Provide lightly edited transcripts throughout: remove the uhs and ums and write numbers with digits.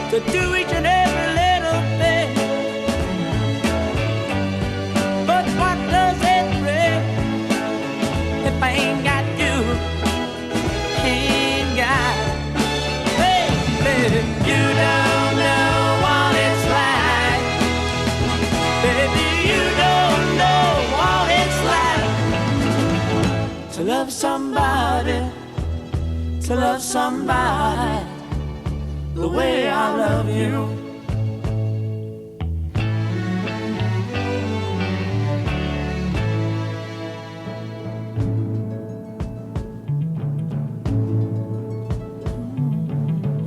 to do each and every little thing. But what does it bring if I ain't got you? Ain't got, baby, you don't know what it's like. Baby, you don't know what it's like to love somebody, to love somebody the way I love you.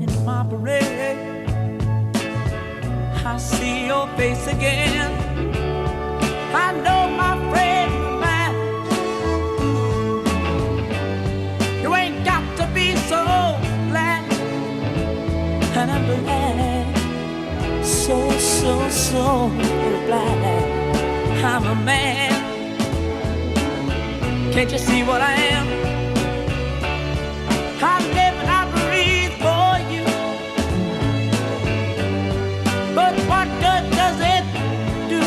In my parade, I see your face again. I know my friend of mine, you ain't got to be so glad. And I'm glad, so glad I'm a man. Can't you see what I am? I live and I breathe for you. But what good does it do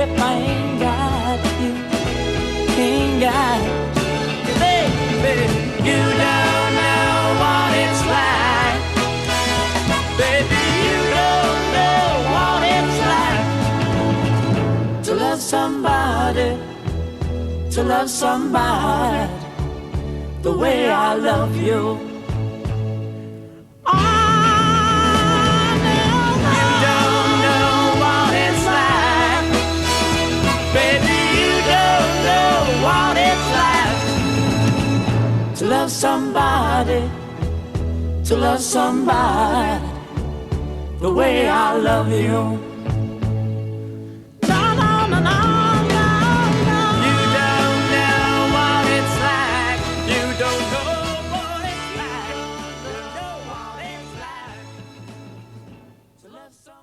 if I ain't got you? Ain't got you, baby. You don't know what it's like. Baby, you don't know what it's like to love somebody, to love somebody the way I love you. Oh, no, you don't know what it's like. Baby, you don't know what it's like to love somebody, to love somebody the way I love you. No, no, no, no, no, no. You don't know what it's like. You don't know what it's like. You know what it's like to love somebody.